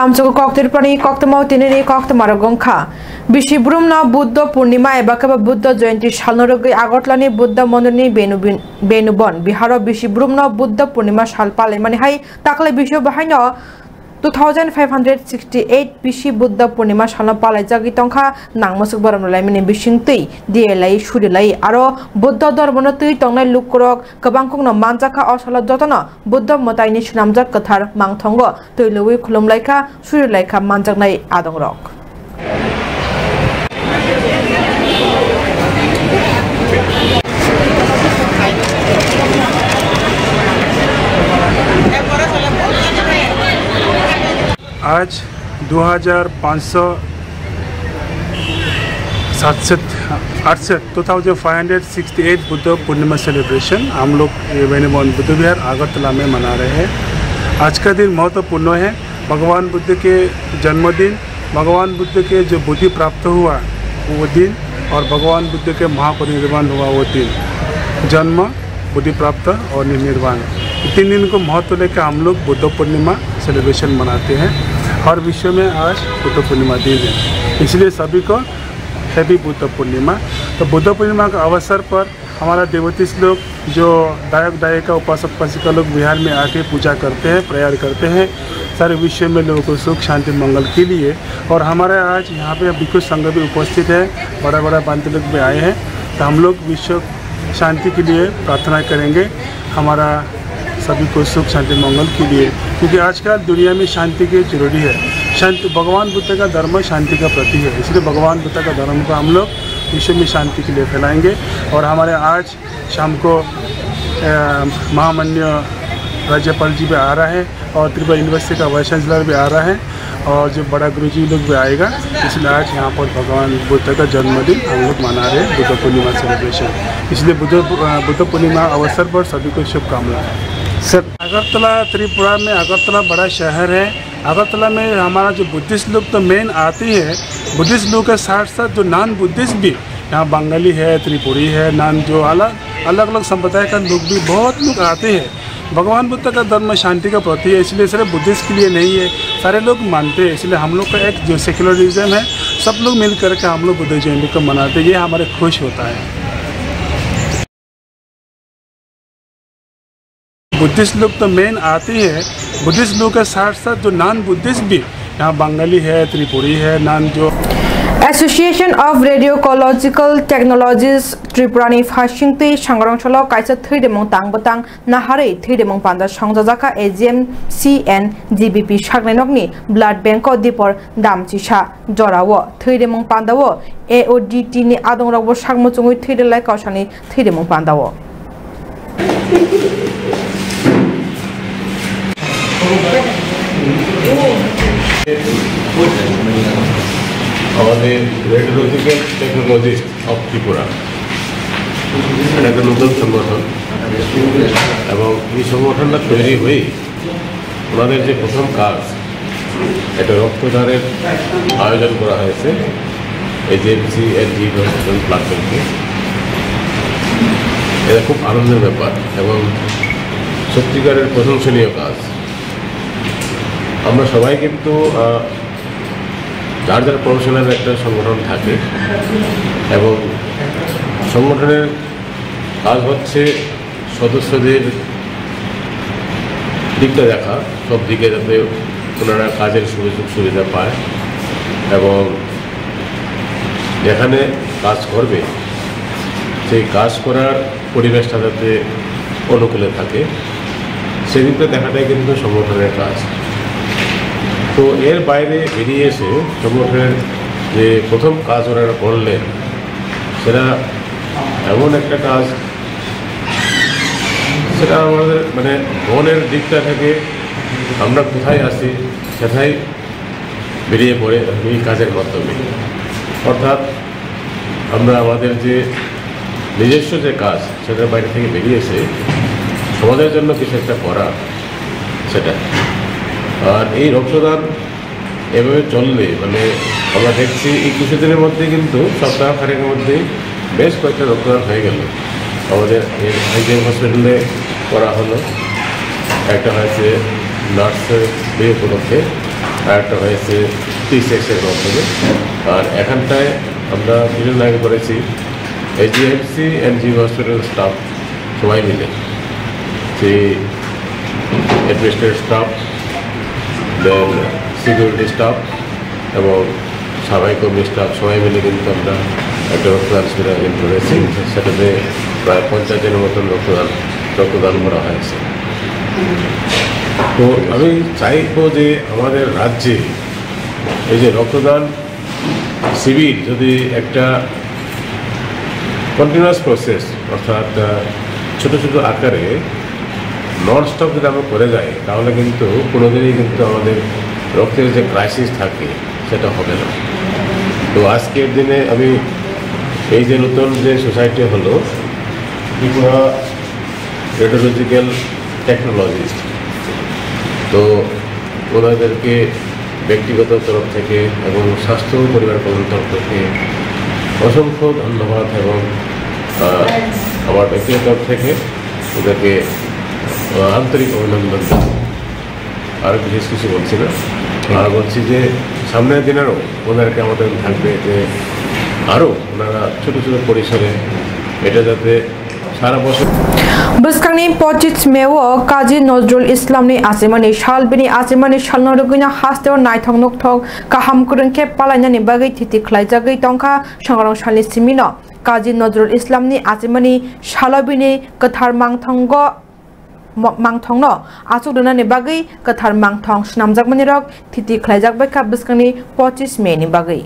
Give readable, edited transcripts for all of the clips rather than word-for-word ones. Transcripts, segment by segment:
दामचको कक्तिर पनि कक्तमाउ तिनेरि कक्तमार गंखा बिशिब्रुमना बुद्ध पूर्णिमा एबाकेबा बुद्ध जयन्ती सालनरगै आगरतलानि बुद्ध मन्दिरनि बेनुबन बिहार बिशिब्रुमना बुद्ध पूर्णिमा साल पाले माने हाय ताकले बिशो बाहायनो 2568 बिशि बुद्ध पूर्णिमा साल पाले जागि तंखा नांगमसुक बरमलाय माने बिसिंतै दिएलाय सुरिलाय आरो बुद्ध धर्मनो तै तंनाय लुकरक गोबांखौनो मानजाखा असल जतन बुद्ध मतायनि सुनामजात कथार मांथंग तैलुइ खुलुमलायखा सुरिलायखा मानजागनाय आदंरक आज 2568 बुद्ध पूर्णिमा सेलिब्रेशन हम लोग वेनुवन बुद्ध विहार अगरतला में मना रहे हैं। आज का दिन महत्वपूर्ण है। भगवान बुद्ध के जन्मदिन, भगवान बुद्ध के जो बुद्धि प्राप्त हुआ वो दिन और भगवान बुद्ध के महापरिनिर्वाण हुआ वो दिन, जन्म, बुद्धि प्राप्त और निर्वाण, 3 दिन को महत्व लेकर हम लोग बुद्ध पूर्णिमा सेलिब्रेशन मनाते हैं। हर विश्व में आज बुद्ध पूर्णिमा दिन है, इसलिए सभी को हैप्पी बुद्ध पूर्णिमा। तो बुद्ध पूर्णिमा के अवसर पर हमारा देवतीस लोग जो दायक दायिका उपासक उपासिका लोग बिहार में आके पूजा करते हैं, प्रेयर करते हैं सारे विश्व में लोगों को सुख शांति मंगल के लिए। और हमारे आज यहाँ पे भिक्षु संघ भी उपस्थित है, बड़ा बड़ा पंडित लोग भी आए हैं। तो हम लोग विश्व शांति के लिए प्रार्थना करेंगे, हमारा सभी को सुख शांति मंगल के लिए, क्योंकि आजकल दुनिया में शांति की जरूरी है। शांति, भगवान बुद्ध का धर्म शांति का प्रतीक है, इसलिए भगवान बुद्ध का धर्म को हम लोग विश्व में शांति के लिए फैलाएंगे। और हमारे आज शाम को महामान्य राज्यपाल जी भी आ रहा है और त्रिपुरा यूनिवर्सिटी का वाइस चांसलर भी आ रहा है और जो बड़ा गुरुजी लोग भी आएगा, इसलिए आज यहाँ पर भगवान बुद्ध का जन्मदिन हम लोग मना रहे हैं, बुद्ध पूर्णिमा सेलिब्रेशन। इसलिए बुद्ध पूर्णिमा अवसर पर सभी को शुभकामनाएं। सर, अगरतला त्रिपुरा में अगरतला बड़ा शहर है। अगरतला में हमारा जो बुद्धिस्ट लोग तो मेन आते हैं, बुद्धिस्ट लोग के साथ साथ जो नॉन बुद्धिस्ट भी यहाँ बंगाली है, त्रिपुरी है, नॉन जो अलग अलग संप्रदाय का लोग भी बहुत लोग आते हैं। भगवान बुद्ध का धर्म शांति का प्रतीक है, इसलिए सिर्फ बुद्धिस्ट के लिए नहीं है, सारे लोग मानते हैं। इसलिए हम लोग का एक जो सेक्युलरिज्म है, सब लोग मिल करके हम लोग बुद्ध जयंती को मनाते हैं, ये हमारे खुश होता है। बुद्धिस्ट लोग तो मेन आते हैं, बुद्धिस्ट लोग के साथ साथ जो नॉन बुद्धिस्ट भी यहाँ बंगाली है, त्रिपुरी है, नॉन जो एसोसिएशन ऑफ रेडियोकोलॉजिकल टेक्नोलॉजीज त्रिपुरानि फासिंगति सांग्रांचल काइसा थैदेमं तांगबतां नाहारै थैदेमं पान्दा संजाजाका एजीएम सीएन जीबीपी सागनायनकनि ब्लाड बैंक दीपर दामचिसा जरावो थैदेमं पान्दावो एओडीटी नि आदंरावो सागमुचुङै थैदेलाय कावसानि थैदेमं पान्दावो আমাদের রেডিওলজিক্যাল টেকনোলজিস্ট অফ ত্রিপুরা এটা একটা নতুন সংগঠন এবং এই সংগঠনটা তৈরি হয়ে ওনাদের যে প্রথম কাজ এটা রক্তদানের আয়োজন করা হয়েছে এজেন্সি এনজি প্ল্যাটফর্মকে। এটা খুব আনন্দের ব্যাপার এবং সত্যিকারের প্রশংসনীয় কাজ। আমরা সবাই কিন্তু যার যার প্রফেশনাল একটা সংগঠন থাকে এবং সংগঠনের কাজ হচ্ছে সদস্যদের দিকটা দেখা, সব দিকে যাতে ওনারা কাজের সুযোগ সুবিধা পায় এবং যেখানে কাজ করবে সেই কাজ করার পরিবেশটা যাতে অনুকূলে থাকে সেদিকটা দেখাটাই কিন্তু সংগঠনের কাজ। তো এর বাইরে বেরিয়ে এসে সংগঠনের যে প্রথম কাজ ওনারা করলেন সেটা এমন একটা কাজ, সেটা আমাদের মানে মনের দিকটা থেকে আমরা কোথায় আসি সেটাই বেরিয়ে পড়ে এই কাজের মাধ্যমে। অর্থাৎ আমরা আমাদের যে নিজস্ব যে কাজ সেটার বাইরে থেকে বেরিয়ে এসে সমাজের জন্য কিছু একটা করা সেটা। আর এই রক্তদান এভাবে চললে মানে আমরা দেখছি এই কিছুদিনের মধ্যে কিন্তু সপ্তাহখানেকের মধ্যে বেশ কয়েকটা রক্তদান হয়ে গেল। আমাদের আইজিএম হসপিটালে করা হলো, একটা হয়েছে নার্সের ডে উপলক্ষে, আর একটা হয়েছে T6-এর মাধ্যমে। আর এখানটায় আমরা কিছুদিন আগে করেছি HGMC NGO হসপিটাল স্টাফ সবাই মিলে, যে অ্যাডমিনিস্ট্রেটিভ স্টাফ, দেন সিকিউরিটি স্টাফ এবং সাফাই কর্মী স্টাফ সবাই মিলে কিন্তু আমরা একটা রক্তদান শিবির আয়োজন করেছি। সেটাতে প্রায় 50 জনের মতন রক্তদান করা হয়েছে। তো আমি চাইবো যে আমাদের রাজ্যে এই যে রক্তদান শিবির যদি একটা কন্টিনিউয়াস প্রসেস, অর্থাৎ ছোটো ছোটো আকারে নন স্টপ যদি আমরা করে যাই, তাহলে কিন্তু কোনোদিনই কিন্তু আমাদের রক্তের যে ক্রাইসিস থাকে সেটা হবে না। তো আজকের দিনে আমি এই যে নতুন যে সোসাইটি হলো ত্রিপুরা রেডিওলজিক্যাল টেকনোলজিস্ট, তো ওনাদেরকে ব্যক্তিগত তরফ থেকে এবং স্বাস্থ্য পরিবার কল্যাণ তরফ থেকে অসংখ্য ধন্যবাদ এবং আমার ব্যক্তিগত তরফ থেকে ওদেরকে আন্তরিক অভিনন্দন জানাই। আর বিশেষ কিছু বলছি না, আর বলছি যে সামনের দিনেরও ওনাদেরকে আমাদের থাকবে যে আরও ওনারা ছোটো ছোটো পরিসরে এটা যাতে সারা বছর। Buskangni 25 Meo Kazi Nozrul Islamni Asimani Shalbini Asimani Shalnorugina Hasteo Naithong Nokthok Kaham Kurunke Palanyani Bagi Titi Klaijagai Tonka Shangarong Shali Simino Kazi Nozrul Islamni Asimani Shalabini Kathar Mangthongo Mangthongno Asudana ni Bagi Kathar Mangthong Snamjagmani Rok Titi Klaijagbai Ka Buskangni 25 Mei ni Bagi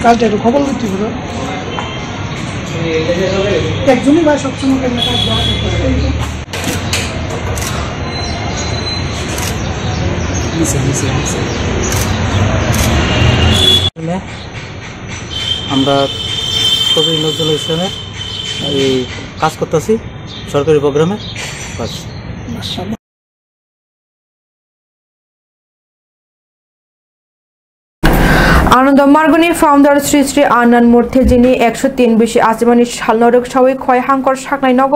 কালটা একটু খবর করতে হবে একজনই ভাই সবসময় আমরা কবি নজরুল ইসলামের এই কাজ করতেছি সরকারি প্রোগ্রামে। আনন্দ মার্গনি ফাউন্ডার শ্রী শ্রী আনন্দ মূর্তি যিনি 103 বেশি আজমানি সালনরক সাউই খয় হাঙ্কর সাকনাই নগ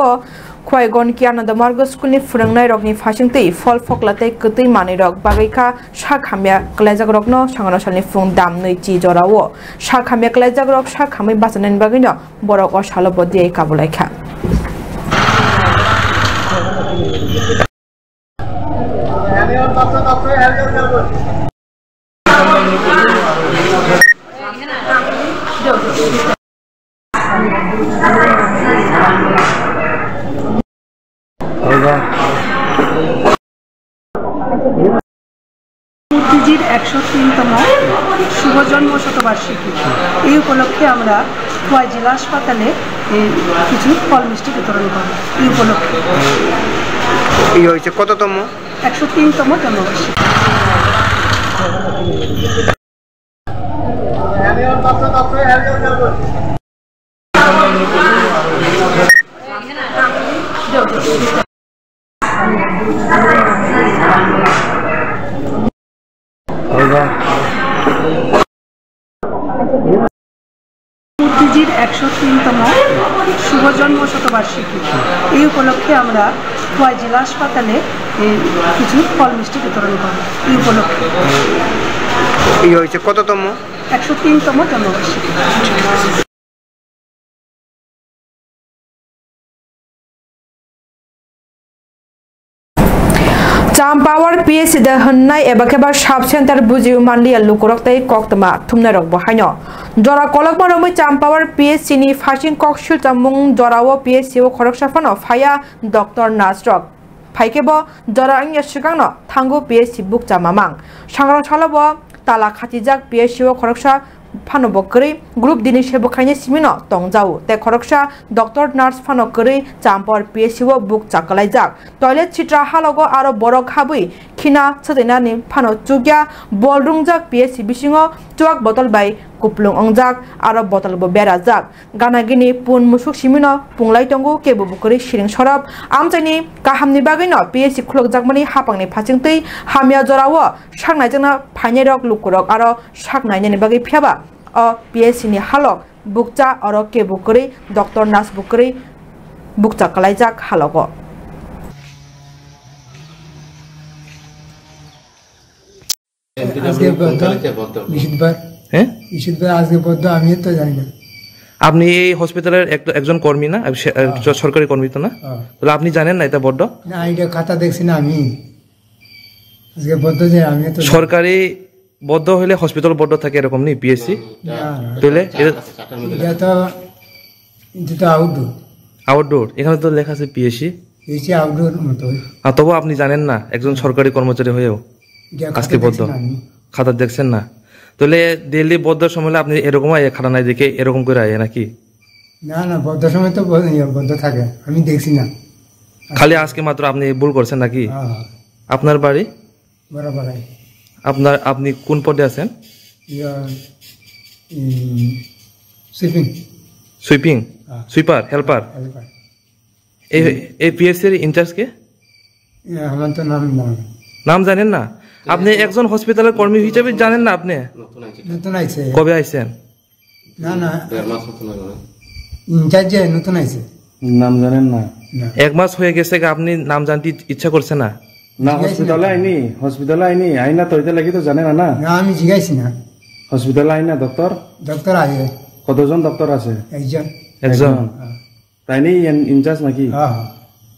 খয় গনকি আনন্দ মার্গ স্কুলনি ফুরংনাই রকনি ফাসিংতৈ ফল ফকলাতৈ কতৈ মানি রক বাগৈখা সাখামিয়া ক্লাইজাগ রকনো সাংগন সালনি ফুং দাম नै চি জরাও সাখামিয়া ক্লাইজাগ রক সাখাमै বাসনানি বাগৈनो বরক অসালো বদিयै কাবুলাইখা মূর্তিজির 103তম শুভ জন্ম শতবার্ষিকী এই উপলক্ষে আমরা খোয়াই জেলা হাসপাতালে কিছু ফল মিষ্টি বিতরণ করি। এই উপলক্ষে এই হয়েছে কততম 103তম জন্মবার্ষিকী। মূর্তিজির 103তম শুভ জন্ম শতবার্ষিকী এই উপলক্ষে আমরা খোয়াই জেলা হাসপাতালে কিছু ফল মিষ্টি বিতরণ করি। এই উপলক্ষে এই হয়েছে কততম 103তম জন্মবার্ষিকী। চাম্পাওয়ার পিএসসি দে হন্নাই এবাকেবা সাব সেন্টার বুজিউ মানলিয়া লুকরকতাই কক্তমা থুমনারক বহাইনো জরা কলকমা রমৈ চাম্পাওয়ার পিএসসি নি ফাসিং ককসুল চামুং জরাও পিএসসি ও খরকসাফানো ফায়া ডক্টর নাজরক ফাইকেব জরা আংয়া সিগাংনো থাঙ্গু পিএসসি বুক চামামাং সাংগ্রাং ছালাব তালা খাতিজাক পিএসসি ও খরকসা ফানো বকরি গ্রুপ দিনে সেবো খাইনে সিমিনো তংজাও তে খরকসা ডক্টর নার্স ফানো করি চাম্পর পিএসসিও বুক চাকলাই যাক টয়লেট চিত্রা হালগো আরো বড় খাবই খিনা সতেনানি ফানো চুগিয়া বলরুংজাক পিএসসি বিসিংও চুয়াক বটল বাই কুপলুং অংজাক আরো বটল বো বেরা যাক গানাগিনি পুন মুসুক সিমিনো পুংলাই টঙ্গু কেবো বকরি শিরিং সরব আমচাইনি কাহামনি বাগैनो পিএসসি খুলক জাকমানি হাপাংনি ফাচিংতै হামিয়া জরাও সাকনাइजोंना फाइनेरक लुकुरक आरो साकनाइनि बागै फियाबा अ पिएससि नि हालक बुकचा आरो के बुकरि डॉक्टर नार्स बुकरि बुकचा कलाइजाक हालको আজকে নিষিদ্ধবার হ্যাঁ নিষিদ্ধবার আজকে বদ্ধ আমি তো জানি না আপনি এই হসপিটালের একজন কর্মী না সরকারি কর্মী তো না তাহলে আপনি জানেন না এটা বদ্ধ না এটা খাতা দেখছি না আমি আজকে বদ্ধ যে আমি তো সরকারি বদ্ধ হলে হসপিটাল বদ্ধ থাকে এরকম নেই পিএসসি তাহলে এটা তো আউটডোর এখানে তো লেখা আছে পিএসসি পিএসসি আউটডোর মতো আর তবু আপনি জানেন না একজন সরকারি কর্মচারী হয়েও আজকে বদ্ধ খাতা দেখছেন না তাহলে দিল্লি বদ্ধ সময় আপনি এরকম খাতা নাই দেখে এরকম করে আয় নাকি না না বদ্ধ সময় তো বদ্ধ থাকে আমি দেখছি না খালি আজকে মাত্র আপনি ভুল করছেন নাকি আপনার বাড়ি বরাবর আপনি কোন পদে আছেন সুইপিং সুইপার হেল্পার এই পিএসসি এর ইনচার্জ কে আমার তো নাম জানেন না আপনি একজন হসপিটালের কর্মী হিসেবে জানেন না আপনি নতুন আইছে কবে আইছেন না না ইনচার্জ নতুন আইছে নাম জানেন না এক মাস হয়ে গেছে আপনি নাম জানতে ইচ্ছা করছে না না হসপিটালে আইনি আইনা তো এটা লাগি তো জানে না না আমি জিগাইছি না হসপিটালে আইনা ডক্টর আইয়ে কতজন ডক্টর আছে একজন তাই নেই ইনচার্জ নাকি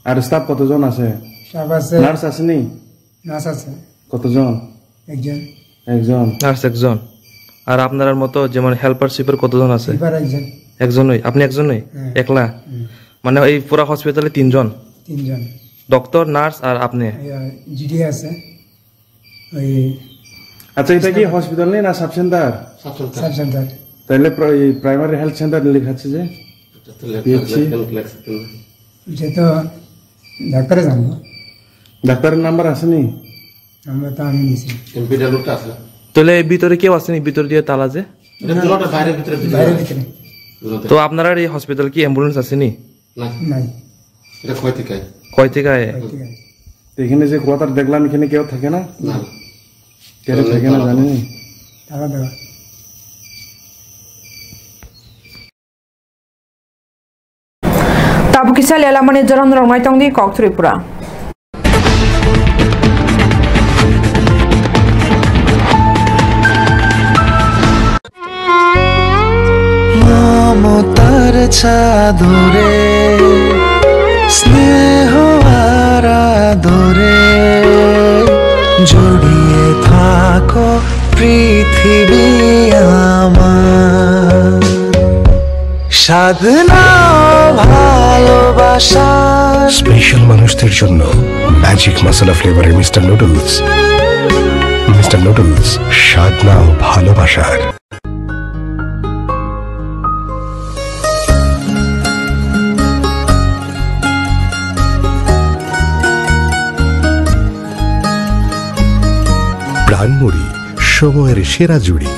আর স্টাফ কতজন আছে স্টাফ আছে নার্স আছে নি নার্স আছে কতজন একজন নার্স একজন আর আপনার মতো যেমন হেল্পার সুইপার কতজন আছে একজনই আপনি একজনই একলা মানে এই পুরো হসপিটালে তিনজন ডক্টর নার্স আর আপনি জিডি আছে ওই আচ্ছা এটা কি হসপিটাল নেই না সাব সেন্টার তাহলে প্রাইমারি হেলথ সেন্টার লেখা আছে যে যে তো ডাক্তারে জানবো ডাক্তারের নাম্বার আছে নি আমরা তো আমি নিছি তাহলে ভিতরে কেউ আসেনি ভিতর দিয়ে তালা যে তো আপনার এই হসপিটাল কি অ্যাম্বুলেন্স আসেনি নাই কয় থেকে আয় এখানে যে কোয়ার্টার দেখলাম এখানে কেউ থাকে না কেউ থাকে না জানি তাবুকিসা লেলামানি জরন রংনাই টংদি কক ত্রিপুরা মমতার চাদরে স্নেহ আর আদরে জড়িয়ে থাকো পৃথিবী আমার সাধনা ভালোবাসা স্পেশাল মানুষদের জন্য ম্যাজিক মশলা ফ্লেভারের মিস্টার নুডলস সাধনা ও ভালোবাসার প্রাণমুড়ি সময়ের সেরা জুড়ি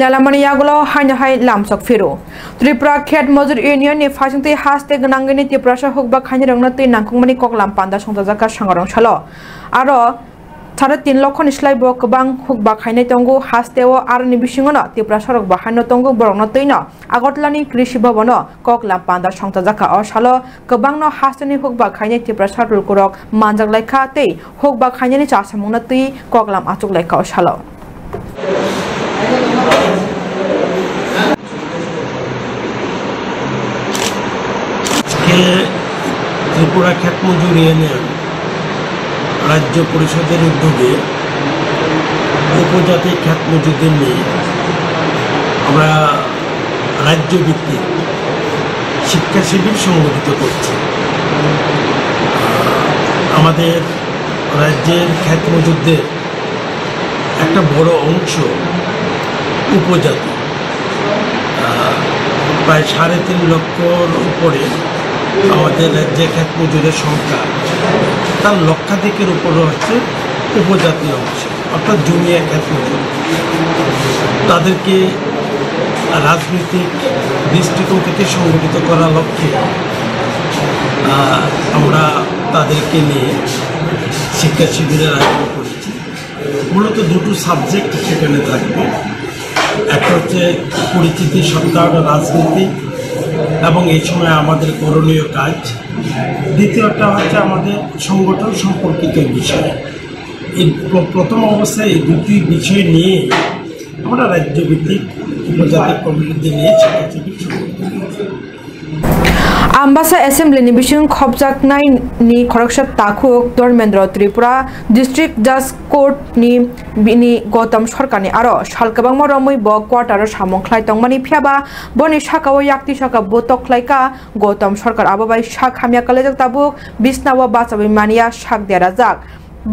Lalamani yagulo haina hai lamsok firu. Tripura Khet Mojur Union ni fasingti haste gnangani Tripura hokba khani rangna tei nangkungmani koklam panda songtajaka sangarong chalo. Aro 3.5 লক্ষ নিসলাই বকবাং হুকবা খাইনে তঙ্গু হাস্তেও আর নিবিসিংনো ত্রিপুরা সড়ক বাহান্ন তঙ্গু বরং তৈন আগরতলানি কৃষি ভবন ককলাম পান্ডা সংতাজাকা অসালো কবাংন হাস্তেনি হুকবা খাইনে ত্রিপুরা সড়ক কুরক মানজাক লাইখা তেই হুকবা খাইনেনি চাসামুংনা তৈ ককলাম আচুক লাইখা অসালো ত্রিপুরা ক্ষেত মজুর ইউনিয়ন রাজ্য পরিষদের উদ্যোগে উপজাতি ক্ষেত মজুরদের নিয়ে আমরা রাজ্যভিত্তিক শিক্ষা শিবির সংগঠিত করছি। আমাদের রাজ্যের খ্যাত মজুরদের একটা বড় অংশ উপজাতি, প্রায় 3.5 লক্ষর উপরে আমাদের রাজ্যে খ্যাত মজুরের সংখ্যা, তার লক্ষাধিকের উপরে হচ্ছে উপজাতি অংশ, অর্থাৎ জমিয়া খ্যাত মজুর। তাদেরকে রাজনৈতিক দৃষ্টিকোণ থেকে সংগঠিত করার লক্ষ্যে আমরা তাদেরকে নিয়ে শিক্ষা শিবিরের আয়োজন করেছি। মূলত দুটো সাবজেক্ট সেখানে থাকবে, একটা হচ্ছে পরিচিতি, সত্তা, রাজনীতি এবং এই সময় আমাদের করণীয় কাজ। দ্বিতীয়টা হচ্ছে আমাদের সংগঠন সম্পর্কিত বিষয়। এই প্রথম অবস্থায় এই দুটি বিষয় নিয়ে আমরা রাজ্যভিত্তিক উপজাতি কমিটিদের নিয়ে শিক্ষাশিবির শুরু করেছি। Ambasa Assembly ni bising khopjak nai ni khorokshap takhuk Dormendro Tripura District Judge Court ni bini Gotam Sarkar ni aro salkabang moromui bo quarter samongkhlai tongmani phiaba boni sakao yakti saka botok khlaika Gotam Sarkar ababai sak hamya kalejak tabuk bisnawa bachabai mania sak derajak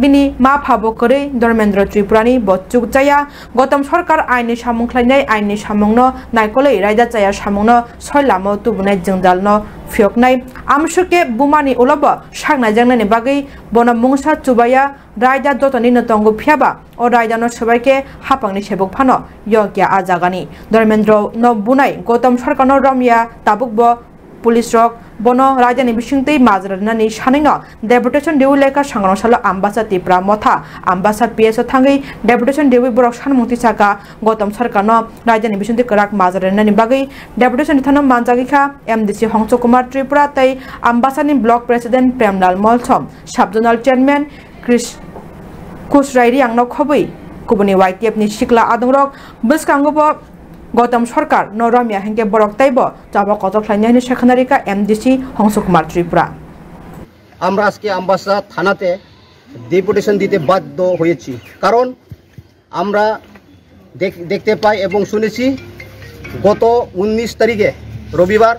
bini ma phabo kore Dormendro Tripurani bochuk jaya Gotam Sarkar aini samongkhlainai aini samongno naikolei raida jaya samongno soilamo tubunai jengdalno fioknai amsuke bumani ulobo saknai jangnani bagai bona mungsa chubaya raida dotoni notongo phiaba o raida no sabaike hapangni sebok phano yogya ajagani Dormendro no bunai Gotam Sarkar no romya tabukbo police rock বন রাজধানী বিশিংতই মাজরানি সানিনো deputation due লেখা সংগ্রামশালা আম্বাসা ত্রিপুরা মথা Ambassa PS থাঙ্গি deputation ডিউ বরক সানমুক্তি চাকা গৌতম সরকার রাজধানী বিশিংতই করাক মাজরানি বাগৈ ডেপুটেশন থানো মানজাগিখা এমডিসি হংস কুমার ত্রিপুরা তাই আম্বাসানি block president Premlal Molsom subzonal chairman কুশরাইরি আংনো খবই কুবনি ওয়াইটিএফ নি শিকলা আদংরক বসকাঙ্গব Gotam Sarkar no Ramya hengke borok taibo jaba kotok khlainani sekhanarika MDC Hongsu Kumar Tripura আমরা আজকে আম্বাসা থানাতে ডেপুটেশন দিতে বাধ্য হয়েছি, কারণ আমরা দেখতে পাই এবং শুনেছি গত 19 তারিখে রবিবার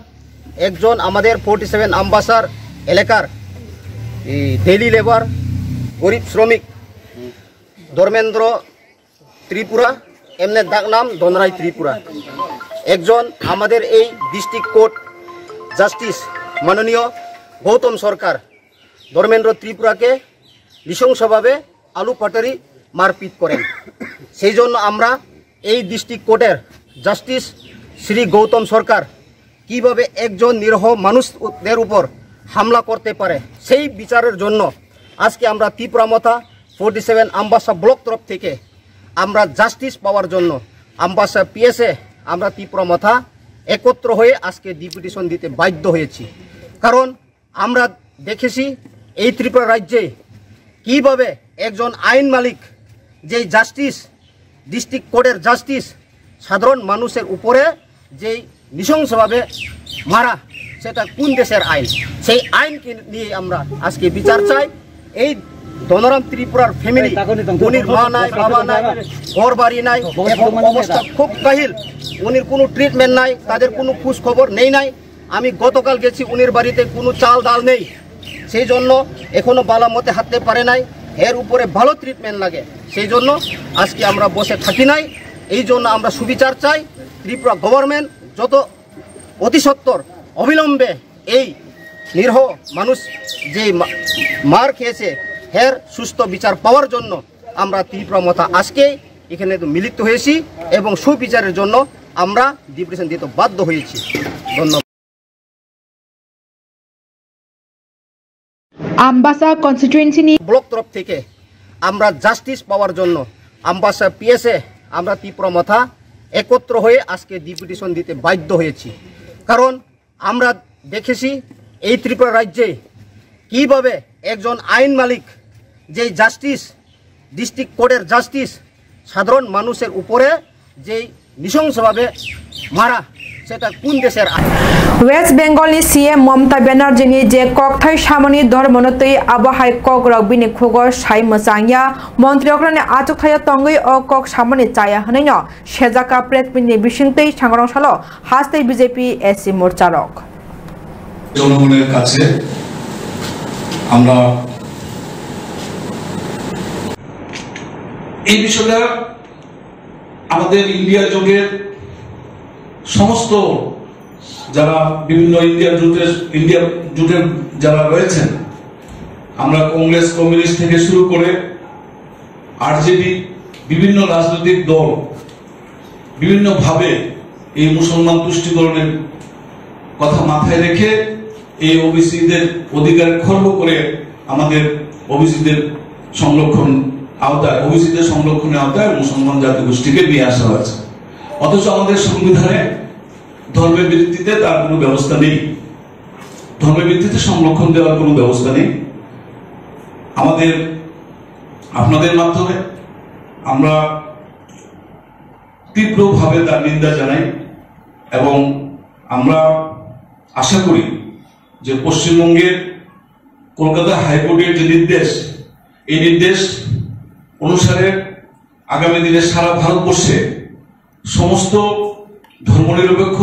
একজন আমাদের 47 আম্বাসার এলাকার ডেইলি লেবার গরিব শ্রমিক ধর্মেন্দ্র ত্রিপুরা এমনি ডাক নাম ধনরাই ত্রিপুরা একজন আমাদের এই ডিস্ট্রিক্ট কোর্ট জাস্টিস মাননীয় গৌতম সরকার ধর্মেন্দ্র ত্রিপুরাকে নৃশংসভাবে আলু পাটারি মারপিট করেন। সেই জন্য আমরা এই ডিস্ট্রিক্ট কোর্টের জাস্টিস শ্রী গৌতম সরকার কিভাবে একজন নিরহ মানুষদের উপর হামলা করতে পারে সেই বিচারের জন্য আজকে আমরা ত্রিপুরা মথা 47 আম্বাসা ব্লক তরফ থেকে আমরা জাস্টিস পাওয়ার জন্য আম্বাসা পিএসএ আমরা ত্রিপুরা মথা একত্র হয়ে আজকে ডেপুটেশন দিতে বাধ্য হয়েছি, কারণ আমরা দেখেছি এই ত্রিপুরা রাজ্যে কিভাবে একজন আইন মালিক যেই জাস্টিস ডিস্ট্রিক্ট কোর্টের জাস্টিস সাধারণ মানুষের উপরে যেই নৃশংসভাবে মারা, সেটা কোন দেশের আইন? সেই আইনকে নিয়ে আমরা আজকে বিচার চাই। এই ধনরাম ত্রিপুরার ফ্যামিলি, উনির মা নাই, বাবা নাই, ঘর বাড়ি নাই এবং অবস্থা খুব কাহিল, উনির কোনো ট্রিটমেন্ট নাই, তাদের কোনো খোঁজ খবর নেই নাই। আমি গতকাল গেছি, উনির বাড়িতে কোনো চাল ডাল নেই, সেই জন্য এখনো বালা মতে হাঁটতে পারে নাই, এর উপরে ভালো ট্রিটমেন্ট লাগে, সেই জন্য আজকে আমরা বসে থাকি নাই। এই জন্য আমরা সুবিচার চাই। ত্রিপুরা গভর্নমেন্ট যত অতি সত্বর অবিলম্বে এই নিরহ মানুষ যে মার খেয়েছে এর সুস্থ বিচার পাওয়ার জন্য আমরা ত্রিপুরা মথা আজকে এখানে মিলিত হয়েছি এবং সুবিচারের জন্য আমরা ডেপুটেশন দিতে বাধ্য হয়েছি। ধন্যবাদ। আম্বাসা কনস্টিটুয়েন্সি ব্লক তরফ থেকে আমরা জাস্টিস পাওয়ার জন্য আম্বাসা পিএসএ আমরা ত্রিপুরা মথা একত্র হয়ে আজকে ডেপুটেশন দিতে বাধ্য হয়েছি, কারণ আমরা দেখেছি এই ত্রিপুরা রাজ্যে কিভাবে একজন আইন মালিক যেই জাস্টিস ডিস্ট্রিক্ট কোর্টের জাস্টিস সাধারণ মানুষের উপরে যেই নৃশংসভাবে মারা, সেটা কোন দেশের আইন? ওয়েস্ট বেঙ্গলনি সিএম মমতা ব্যানার্জিনি যে ককথাই সামনি ধর্মনতৈ আবহাই ককরক বিনি খুগ সাই মচাংয়া মন্ত্রী অগ্রনি আচক থায়া তঙ্গৈ অ কক সামনি চায়া হনৈন সেজাকা প্রেস বিনি বিশিংতৈ সাংগ্রামশাল হাসতৈ বিজেপি এসসি মোর্চারক জনগণের কাছে আমরা এই বিষয়টা আমাদের ইন্ডিয়া জোটের সমস্ত যারা বিভিন্ন ইন্ডিয়া জোটের যারা রয়েছেন, আমরা কংগ্রেস কমিউনিস্ট থেকে শুরু করে আরজেডি বিভিন্ন রাজনৈতিক দল বিভিন্নভাবে এই মুসলমান তুষ্টিকরণের কথা মাথায় রেখে এই ওবিসিদের অধিকার খর্ব করে আমাদের ওবিসিদের সংরক্ষণের আওতায় মুসলমান জাতিগোষ্ঠীকে নিয়ে আসা হয়েছে। অথচ আমাদের সংবিধানে ধর্মের ভিত্তিতে তার কোনো ব্যবস্থা নেই, ধর্মের ভিত্তিতে সংরক্ষণ দেওয়ার কোনো ব্যবস্থা নেই। আপনাদের মাধ্যমে আমরা তীব্রভাবে তার নিন্দা জানাই এবং আমরা আশা করি যে পশ্চিমবঙ্গের কলকাতা হাইকোর্টের যে নির্দেশ, এই নির্দেশ অনুসারে আগামী দিনে সারা ভারতবর্ষে সমস্ত ধর্মনিরপেক্ষ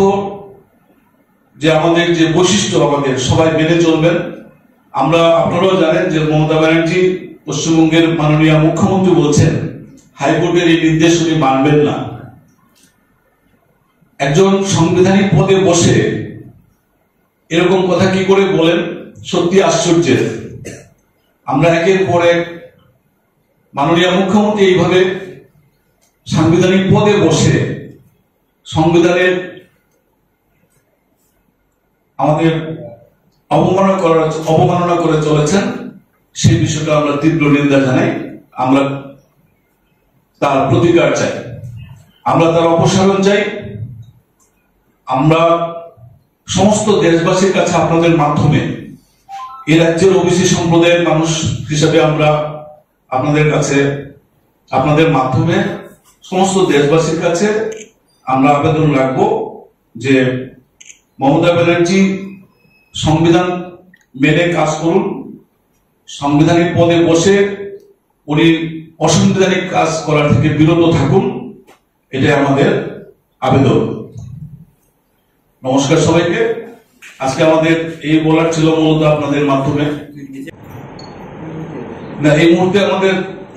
যে আমাদের যে বৈশিষ্ট্য আমাদের সবাই মেনে চলবেন। আপনারাও জানেন যে মমতা ব্যানার্জি পশ্চিমবঙ্গের মাননীয় মুখ্যমন্ত্রী বলছেন হাইকোর্টের এই নির্দেশ উনি মানবেন না। একজন সাংবিধানিক পদে বসে এরকম কথা কি করে বলেন, সত্যি আশ্চর্যের। আমরা একের পর এক মাননীয় মুখ্যমন্ত্রী এইভাবে সাংবিধানিক পদে বসে সংবিধানের আমাদের অবমাননা করে চলেছেন, সেই বিষয়টা আমরা তীব্র নিন্দা জানাই। আমরা তার প্রতিকার চাই, আমরা তার অপসারণ চাই। আমরা সমস্ত দেশবাসীর কাছে আপনাদের মাধ্যমে এই রাজ্যের ওবিসি সম্প্রদায়ের মানুষ হিসেবে আমরা আপনাদের মাধ্যমে সমস্ত দেশবাসীর কাছে আমরা আবেদন রাখবো যে মমতা ব্যানার্জি সংবিধান মেনে কাজ করুন, সাংবিধানিক পদে বসে উনি অসাংবিধানিক কাজ করার থেকে বিরত থাকুন, এটাই আমাদের আবেদন। নমস্কার সবাইকে। আজকে আমাদের এই বলার ছিল মূলত আপনাদের মাধ্যমে। না, এই মুহূর্তে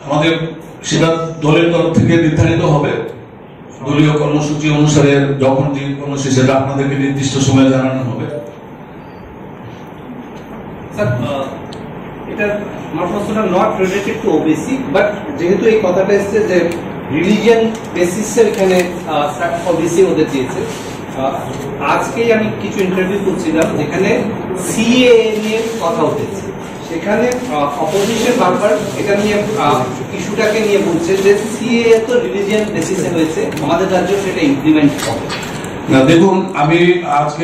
আমাদের সেটা দলের তরফ থেকে নির্ধারিত হবে, দলীয় কর্মসূচি অনুসারে যখন যে কর্মসূচি সেটা আপনাদেরকে নির্দিষ্ট সময়ে জানানো হবে। স্যার, এটা আমার প্রশ্নটা not related to OBC, but যেহেতু এই কথাটা এসছে যে রিলিজিয়ান বেসিসে এখানে ওবিসি ওদের দিয়েছে, আজকেই আমি কিছু ইন্টারভিউ করছিলাম যেখানে সিএএ নিয়ে কথা উঠেছে, সেখানে অপোজিশন বারবার এটা নিয়ে ইস্যুটাকে নিয়ে বলছে যে সিএএ তো রিলিজিয়ান বেসিসে হয়েছে, আমাদের রাজ্যে সেটা ইমপ্লিমেন্ট হবে না। দেখুন, আমি আজকে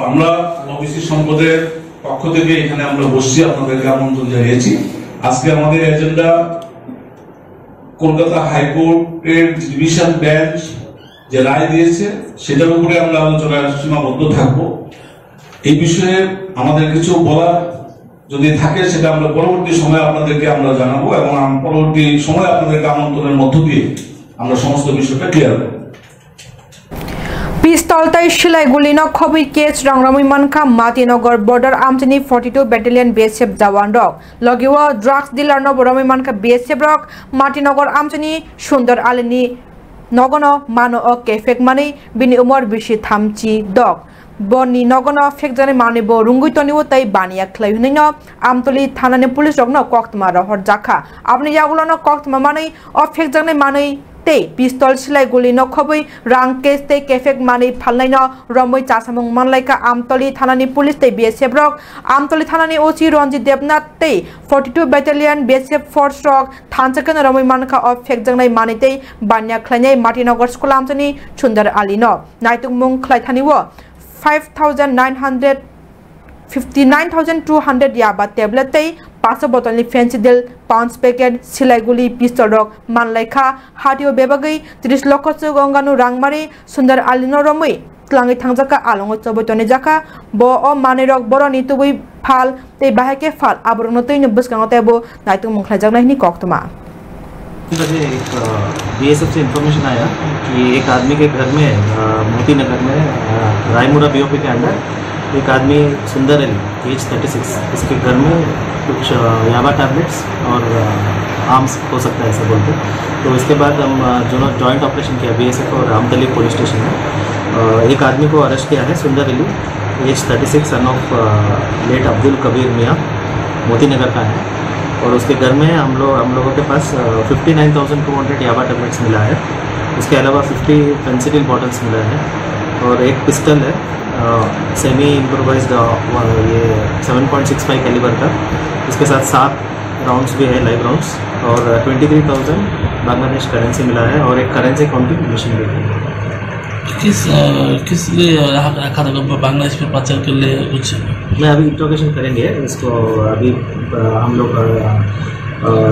আমরা ওবিসি সম্প্রদায়ের পক্ষ থেকে এখানে আমরা বসছি, আপনাদেরকে আমন্ত্রণ জানিয়েছি। আজকে আমাদের এজেন্ডা কলকাতা হাইকোর্টের ডিভিশন বেঞ্চ যে রায় দিয়েছে সেটার উপরে আমরা আলোচনায় সীমাবদ্ধ থাকবো। এই বিষয়ে আমাদের কিছু বলার যদি থাকে সেটা আমরা পরবর্তী সময়ে আপনাদেরকে আমরা জানাবো এবং পরবর্তী সময় আপনাদেরকে আমন্ত্রণের মধ্য দিয়ে আমরা সমস্ত বিষয়টা ক্লিয়ার করব। পিস্তলতাই শিলাইগুলি খবর কেস রংরমই মানখা মাতিনগর বর্ডার আমচনি 42 ব্যাটালিয়ন বিএসএফ জওয়ান রক লগিও ড্রাগস ডিলার বরমই মানখা বিএসএফ রক মাতিনগর আমচনি সুন্দর আলিনি নগন মানো কেফেক মানি বিনি উমর বিশি থামচি দক বনি নগন ফেকজানে মানি ব রুঙ্গুইতনিও তাই বানিয়া খ্লাইহনিন আমতলি থানানি পুলিশ রগন কক্তমা রহর জাখা আপনি ইয়াগুলন কক্তমা মানি ফেকজানে মানি পিস্তল সিলাই গুলি খবই রাং কেস তে কেফেক মানি ফালনাই রমই চাসামুং মানলাইকা আমতলি থানানি পুলিশ তে বিএসএফ রক আমতলি থানানি ওসি রঞ্জিত দেবনাথ তে 42 ব্যাটালিয়ন বিএসএফ ফোর্স রক থানচাকেন রমই মানখা ফেক জাংনাই মানি তে বানিয়া খ্লাইনাই মাটিনগর স্কুল আমতনি সুন্দর আলী নাইতুং মুং খ্লাইথানিও 59,200 याबा टेबलेट 500 बोतल फेंसिडिल 5 पैकेट सिलाइगुली पिस्तल रक मानलाइखा हाटियो बेबागै 30 लक्ष गंगानु रांगमारी सुंदर आलिनो रमै क्लांगै थांजाका आलंग चबैतनि जाका ब अ मानेरक बरनि तुबै फाल ते बाहेके फाल आबरनो तैनो बसगांगते बो नाइतु मुखलाय जागनायनि कक्तमा। मुझे एक बीएसएफ से इन्फॉर्मेशन आया कि एक आदमी के घर में मोती नगर में रायमुरा बीओपी के अंदर एक आदमी सुंदर अली एज 36 इसके घर में कुछ याबा टैबलेट्स और आर्म्स हो सकता है ऐसा बोलते। तो इसके बाद हम जो जॉइंट ऑपरेशन किया BSF और रामदली पुलिस स्टेशन में। एक आदमी को अरेस्ट किया है, Sundar Ali, age 36, son of late Abdul Kabir Mian, Moti नगर का है। और उसके घर में हम लोगों के पास 59,200 याबा टेबलेट्स मिला है। उसके अलावा 50 फेंसिडिल बॉटल्स मिला है और एक पिस्टल है सेमी इम्प्रोवाइज्ड, ये 7.65 कैलिबर का। इसके साथ 7 राउंड्स भी है, लाइव राउंड्स, और 23,000 बांग्लादेश करेंसी मिला है और एक करेंसी काउंटिंग मशीन भी है। किस लिए रखा था बांग्लादेश में पाचार के लिए कुछ? मैं अभी इंट्रोगेशन करेंगे इसको, अभी हम लोग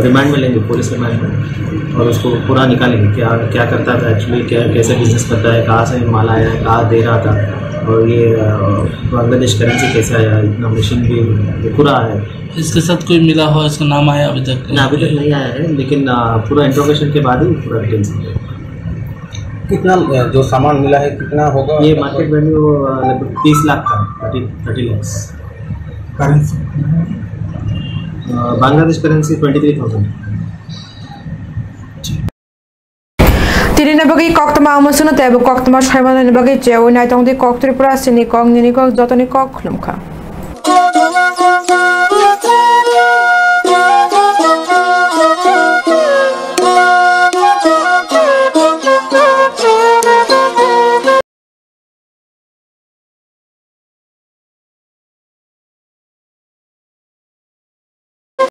रिमांड में लेंगे, पुलिस रिमांड में, और उसको पूरा निकालेंगे क्या करता था एक्चुअली, कैसे बिजनेस करता है, कहाँ से माल आया है, कहाँ दे रहा था, और ये बांग्लादेश करेंसी कैसे आया, इतना मशीन भी पूरा है। इसके साथ कोई मिला हो, इसका नाम आया अभी तक? अभी तक नहीं आया है, लेकिन पूरा इंट्रोगेशन के बाद ही पूरा डिटेल्स। कितना जो सामान मिला है कितना होगा? ये मार्केट वैल्यू लगभग 30 लाख का, 30 lakh. Currency Bangladesh currency 23,000। Tiri na bagi kok tama amusun na tayo kok tama shayman na bagi jewo na itong di kok tripura sini kok nini kok joto ni kok lumka.